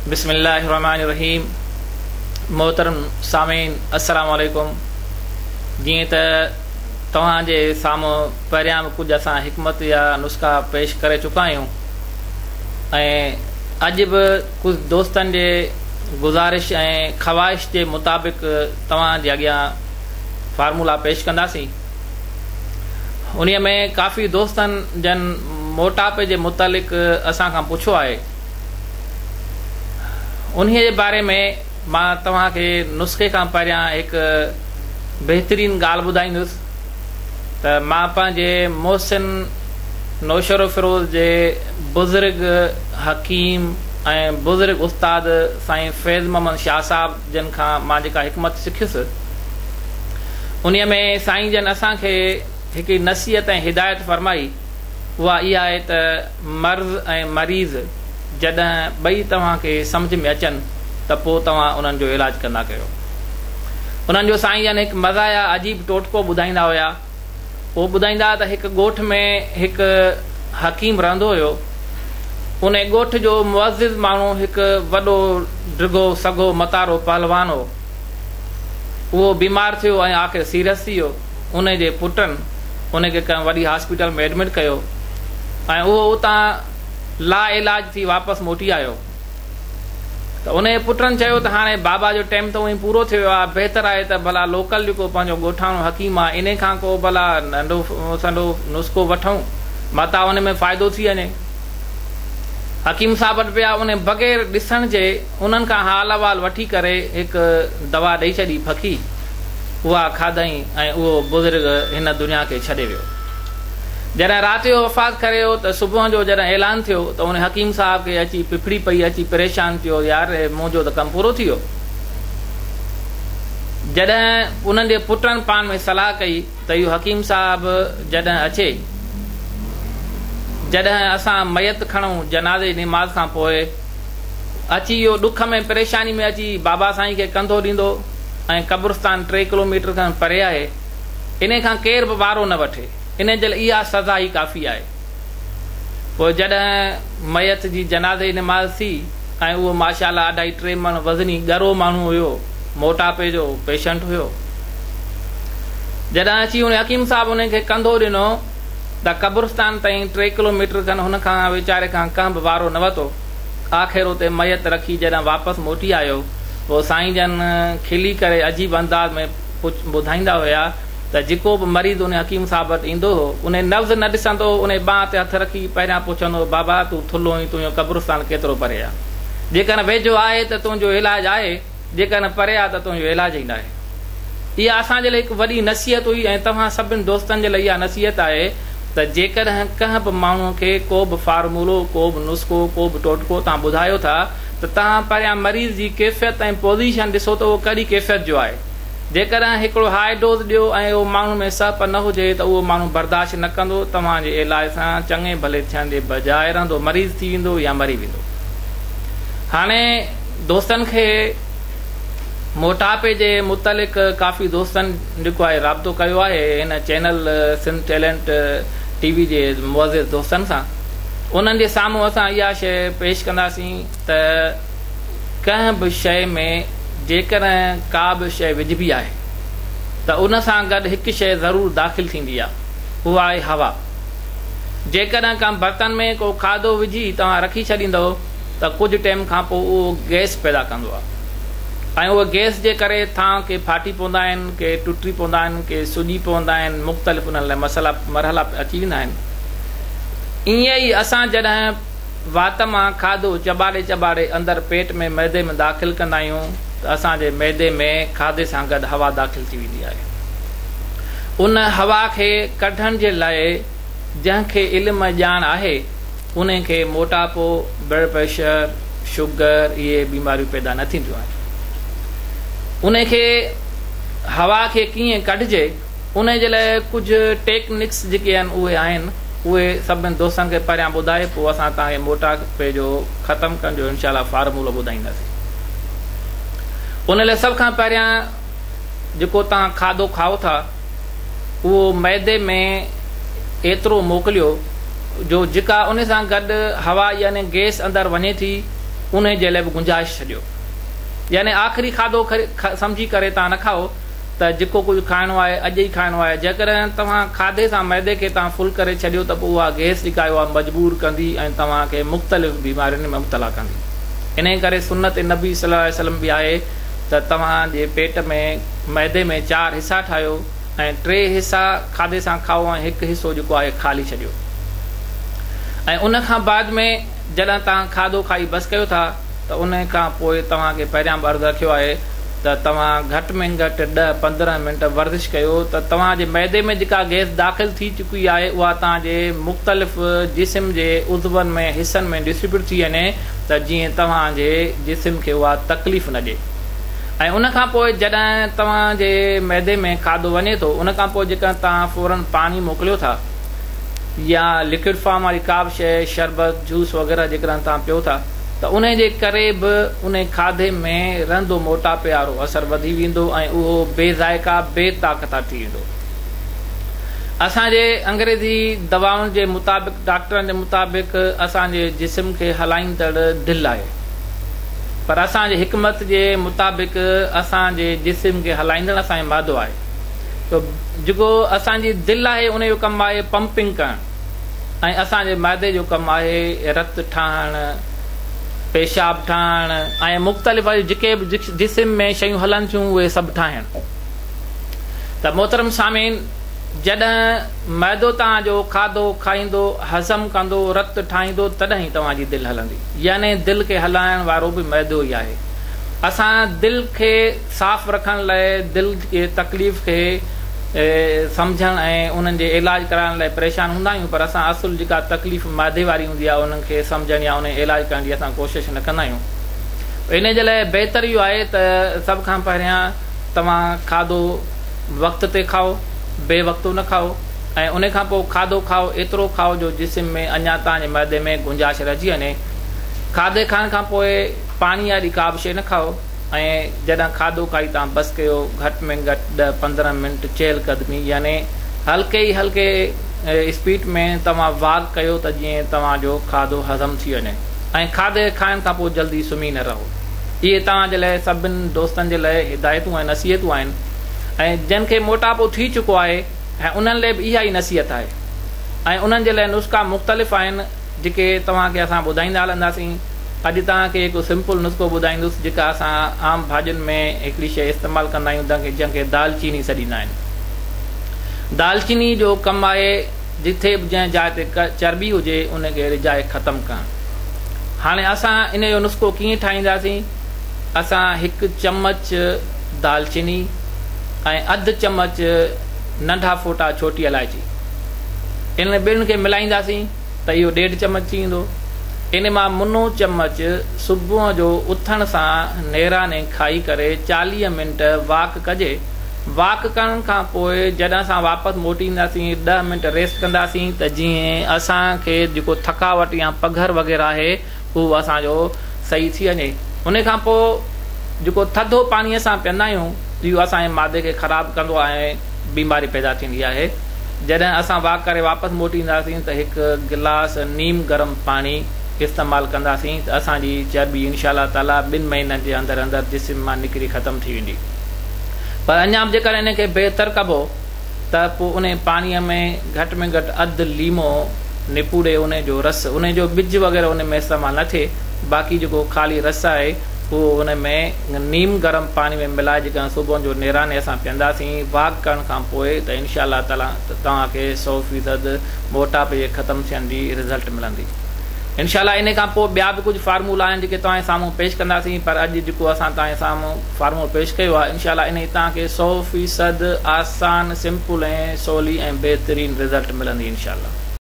बिस्मिल्लाहिर्रहमानिर्रहीम। मोहतरम सामीन अस्सलाम वालेकुम। जीअं त तव्हांजे साम्हूं पहिरियां बि कुझु असां हिकमत या नुस्ख़ा पेश करे चुका आहियूं ऐं अॼु बि कुझु दोस्तनि जे गुज़ारिश ऐं ख़वाहिश जे मुताबिक़ तव्हांजे अॻियां फार्मूला पेश कंदासीं। उन्हीअ में काफ़ी दोस्तनि जन मोटापे जे मुतालिक़ असां खां पुछो आहे। उन्हीअ जे बारे में मां तव्हांखे नुस्ख़े खां पहिरियां हिकु बहितरीनु ॻाल्हि ॿुधाईंदुसि त मां पंहिंजे मोहसिन नौशरो फिरोज़ जे बुज़ुर्ग हकीम ऐं बुज़ुर्ग उस्ताद साईं फैज़ मोहम्मद शाह साहब जन खां मां जेका हिकमत सिखियुसि उन्हीअ में साईं जन असांखे हिकिड़ी नसीहत ऐं हिदायत फरमाई। उहा इहा आहे त मर्ज़ ऐं मरीज़ जॾहिं ॿई तव्हांखे सम्झ में अचनि त पोइ तव्हां उन्हनि जो इलाजु कंदा कयो। उन्हनि जो साईं जन हिकु मज़ा अजीब टोटको ॿुधाईंदा हुया। उहो ॿुधाईंदा त हिकु ॻोठ में हिकु हकीम रहंदो हुयो। उन ॻोठ जो मुअज़्ज़िज़ माण्हू हिकु वॾो डिघो सॻो मतारो पहलवान हो। उहो बीमार थियो ऐं आख़िर सीरियस थी वियो। उन जे पुटनि उनखे कंहिं वॾी हॉस्पिटल में एडमिट कयो ऐं उहो उतां ला इलाज थी वापसि मोटी आयो। त उन जे पुटनि चयो त हाणे बाबा जो टाइम त उहो पूरो थियो आहे, बहितर आहे त भला लोकल जेको पंहिंजो ॻोठाणो हकीम आहे इन खां को भला नंढो सॾो नुस्ख़ो वठूं, मता उन में फ़ाइदो थी वञे। हकीम साहब वटि पिया उन बग़ैर ॾिसण जे उन्हनि खां हाल अहवाल वठी करे हिकु दवा ॾेई छॾी फकी। उहा खाधई ऐं उहो बुज़ुर्ग हिन दुनिया खे छॾे वियो। जॾहिं राति जो वफ़ात करियो त सुबुह जो जॾहिं ऐलान थियो त उन हकीम साहब खे अची पिफड़ी पई, अची परेशान थियो, यार मुंहिंजो त कमु पूरो थी वियो। जॾहिं उन्हनि जे पुटनि पाण में सलाह कई त इहो हकीम साहब जॾहिं अचे, जॾहिं असां मयत खणूं जनाज़े जी निमाज़ खां पोइ, अची इहो ॾुख में परेशानी में अची बाबा साईं खे कंधो ॾींदो ऐं क़ब्रिस्तान 3 किलोमीटर खां परे आहे, इन खां केर बि वारो न वठे, इन जे लाइ इहा सज़ा ई काफ़ी आहे। पोइ जॾहिं मयत जी जनाज़े जी निमाज़ थी ऐं उहो माशाअल्लाह 2.5-3 मन वज़नी ॻरो माण्हू हुयो, मोटापे जो पेशेंट हुयो। जॾहिं अची उन हकीम साहब उनखे कंधो ॾिनो त क़ब्रिस्तान ताईं 3 किलोमीटर खनि हुन खां वीचारे खां कंहिं बि वारो न वरितो। आख़िर उते मयत रखी जॾहिं वापसि मोटी आयो, पोइ साईं जन खिली करे अजीब अंदाज़ में ॿुधाईंदा हुया त जेको बि मरीज़ उन हकीम साहब वटि ईंदो हो उन लफ़्ज़ न ॾिसंदो, उन बांह ते हथ रखी पहिरियां पुछंदो, बाबा तूं थुल्हो ऐं तुंहिंजो क़ब्रिस्तान केतिरो परे आहे? जेकॾहिं वेझो आहे त तुंहिंजो इलाजु आहे, जेकॾहिं परे आहे त तुंहिंजो इलाजु ई न आहे। इहा असांजे लाइ हिकु वॾी नसीहत हुई ऐं तव्हां सभिनि दोस्तनि जे लाइ इहा नसीहत आहे त जेकॾहिं कंहिं बि माण्हूअ खे को बि फार्मूलो, को बि नुस्ख़ो, को बि टोटको तव्हां ॿुधायो था त तव्हां पहिरियां मरीज़ जी कैफ़ियत ऐं पोज़ीशन ॾिसो त उहो कहिड़ी कैफ़ियत जो आहे। जेकॾहिं हिकिड़ो हाई डोज़ ॾियो ऐं उहो माण्हू में सप न हुजे त उहो माण्हू बर्दाश्त न कंदो, तव्हांजे इलाज सां चङे भले थियण जे बजाए रहंदो, मरीज़ थी वेंदो या मरी वेंदो। हाणे दोस्तनि खे मोटापे जे मुतलिक़ काफ़ी दोस्तनि जेको आहे राब्तो कयो आहे हिन चैनल सिंध टैलेंट TV जे मुअज़्ज़िज़ दोस्तनि सां। उन्हनि जे साम्हूं असां इहा शइ पेश कंदासीं त कंहिं बि शइ में जेकॾहिं का बि शइ विझबी आहे त उन सां गॾु हिकु शइ ज़रूरु दाख़िल थींदी आहे, उहा आहे हवा। जेकॾहिं का बर्तन में को खाधो विझी तव्हां रखी छॾींदव त कुझु टाइम खां पोइ उहो गैस पैदा कंदो आहे ऐं उहो गैस जे करे थां के फाटी पवंदा आहिनि, के टुटी पवंदा आहिनि, के सुॼी पवंदा आहिनि, मुख़्तलिफ़ उन्हनि लाइ मरहला अची वेंदा आहिनि। ईअं ई असां जॾहिं वात मां खाधो चॿाड़े चॿाड़े अंदरि पेट में मैदे में दाख़िल कंदा आहियूं त असांजे मैदे में खाधे सां गॾु हवा दाख़िल थी वेंदी आहे। उन हवा खे कढण जे लाइ जंहिंखे इल्म ॼाण आहे उन खे मोटापो, ब्लड प्रेशर, शुगर इहे बीमारियूं पैदा न थींदियूं आहिनि। उनखे हवा खे कीअं कढिजे उन जे लाइ कुझु टेक्निक्स जेके आहिनि उहे आहिनि, उहे सभिनि दोस्तनि खे पहिरियां ॿुधाए पोइ असां तव्हांखे मोटापे जो ख़तमु करण जो इनशाला फार्मूलो ॿुधाईंदासीं। उन लाइ सभ खां पहिरियां जेको तव्हां खाधो खाओ था उहो मैदे में एतिरो मोकिलियो जो जेका उन सां गॾु हवा यानी गैस अंदरि वञे थी उन जे लाइ बि गुंजाइश छॾियो। यानी आख़िरी खाधो सम्झी करे तव्हां न खाओ त जेको कुझु खाइणो आहे अॼु ई खाइणो आहे। जेकॾहिं तव्हां खाधे सां मैदे खे तव्हां फुल करे छॾियो त पोइ उहा गैस जेका आहे उहा मजबूर कंदी ऐं तव्हांखे मुख़्तलिफ़ बीमारियुनि में मुब्तला कंदी। इन करे सुन्नत नबी सल्लल्लाहु अलैहि वसल्लम बि आहे त तव्हांजे पेट में मैदे में 4 हिसा ठाहियो ऐं 3 हिसा खाधे सां खाओ ऐं 1 हिसो जेको आहे खाली छॾियो। ऐं उन खां बाद में जॾहिं तव्हां खाधो खाई बसि कयो था त उन खां पोइ तव्हांखे पहिरियां बि अर्ज़ु रखियो आहे त तव्हां घटि में घटि 10-15 मिंट वर्ज़िश कयो त तव्हांजे मैदे में जेका गैस दाख़िल थी चुकी आहे उहा तव्हांजे मुख़्तलिफ़ जिस्म जे उज़वनि में हिसनि में डिस्ट्रीब्यूट थी वञे त जीअं तव्हांजे जिस्म खे उहा तकलीफ़ न ॾिए। ऐं उन खां पोइ जॾहिं तव्हांजे मैदे में खाधो वञे थो उन खां पोइ जेका तव्हां फ़ौरन पाणी मोकिलियो था या लिक्विड फॉर्म वारी का बि शइ शरबत जूस वग़ैरह जेकॾहिं तव्हां पियो था त उन जे करे बि उन खाधे में रहंदो मोटापे वारो असरु वधी वेंदो ऐं उहो बेज़ाइका बेताक़ता थी वेंदो। असांजे अंग्रेज़ी दवाउनि जे मुताबिक़ डॉक्टरनि जे मुताबिक़ असांजे जिस्म खे हलाईंदड़ दिलि आहे, पर असांजे हिकमत जे मुताबिक़ असांजे जिस्म खे हलाईंदड़ असांजो मादो आहे। त जेको असांजी दिलि आहे उन जो कमु आहे पंपिंग करणु ऐं असांजे मादे जो कमु आहे रत ठाहिणु, पेशाब ठाहिणु ऐं मुख़्तलिफ़ जेके बि जिस्म में शयूं हलनि थियूं उहे सभु ठाहिणु। त मोहतरम सामीन, जॾहिं मैदो तव्हांजो खाधो खाईंदो हज़म कंदो रत ठाहींदो तॾहिं तव्हांजी दिलि हलंदी। यानी दिलि खे हलाइण वारो बि मैदो ई आहे। असां दिलि खे साफ़ रखण लाइ दिलि जे तकलीफ़ खे सम्झण ऐं उन्हनि जे इलाज कराइण लाइ परेशान हूंदा आहियूं, पर असां असुल जेका तकलीफ़ मादे वारी हूंदी आहे उन्हनि खे सम्झण या उन इलाज करण जी असां कोशिशि न कंदा आहियूं। इन जे लाइ बहितर इहो आहे त सभ खां पहिरियां तव्हां खाधो वक़्त ते खाओ, बेवक़्तो न खाओ ऐं उन खां पोइ खाधो खाओ एतिरो खाओ जो जिस्म में अञा तव्हांजे मैदे में गुंजाइश रहिजी वञे। खाधे खाइण खां पोइ पाणी वारी का बि शइ न खाओ ऐं जॾहिं खाधो खाई तव्हां बसि कयो घटि में घटि 10-15 मिंट चहलकदमी यानी हल्के ई हल्के स्पीड में तव्हां वॉक कयो त जीअं तव्हांजो खाधो हज़म थी वञे ऐं खाधे खाइण खां पोइ जल्दी सुम्ही न रहो। इहे तव्हांजे लाइ सभिनी दोस्तनि जे लाइ हिदायतूं ऐं नसीहतूं आहिनि ऐं जिन खे मोटापो थी चुको आहे ऐं उन्हनि लाइ बि इहा ई नसीहत आहे ऐं उन्हनि जे लाइ नुस्ख़ा मुख़्तलिफ़ आहिनि जेके तव्हांखे असां ॿुधाईंदा हलंदासीं। अॼु तव्हांखे हिकु सिंपल नुस्ख़ो ॿुधाईंदुसि जेका असां आम भाॼियुनि में हिकिड़ी शइ इस्तेमालु कंदा आहियूं जंहिंखे दालचीनी सॾींदा आहिनि। दालचीनी जो कमु आहे जिथे बि जंहिं जाइ ते चर्बी हुजे उनखे रिजाए ख़तमु करणु। हाणे असां इन जो नुस्ख़ो कीअं ठाहींदासीं? असां 1 चमच दालचीनी ऐं अधु चमच नंढा फोटा छोटी इलाइची इन ॿिनि खे मिलाईंदासीं त इहो 1.5 चमच थी वेंदो। इन मां मुनो चमच सुबुह जो उथण सां नेराने खाई करे 40 मिंट वॉक कजे। वॉक करण खां पोइ जॾहिं असां वापसि मोटींदासीं 10 मिंट रेस्ट कंदासीं त जीअं असांखे जेको थकावट या पघर वग़ैरह आहे उहो असांजो सही थी वञे। उन खां पोइ जेको थधो पाणी असां पीअंदा आहियूं इहो असांजे मादे खे ख़राबु कंदो आहे, बीमारी पैदा थींदी आहे। जॾहिं असां वॉक करे वापसि मोटींदासीं त 1 गिलास नीम गरम पाणी इस्तेमालु कंदासीं त असांजी चर्बी इंशाअल्लाह ताला 2 महीननि जे अंदरि अंदरि जिस्म मां निकिरी ख़तमु थी वेंदी। पर अञा बि जेकर इन खे बहितर कबो त पोइ उन पाणीअ में घटि अधु लीमो निपूड़े उन जो रस उन जो बिज वग़ैरह उन में इस्तेमालु न थिए, बाक़ी जेको ख़ाली रस आहे उहो उन में नीम गरम पाणी में मिलाए जेका सुबुह जो नेराने असां पीअंदासीं वॉक करण खां पोइ त इंशाअल्लाह ताला तव्हांखे 100% मोटापे जे ख़तमु थियण जी रिज़ल्ट मिलंदी इंशाअल्लाह। इन खां पोइ ॿिया बि कुझु फार्मूला आहिनि जेके तव्हांजे साम्हूं पेश कंदासीं, पर अॼु जेको असां तव्हांजे साम्हूं फार्मूलो पेश कयो आहे इंशाअल्लाह इन तव्हांखे 100% आसान सिंपल ऐं सवली ऐं बहितरीनु रिज़ल्ट मिलंदी इंशाअल्लाह।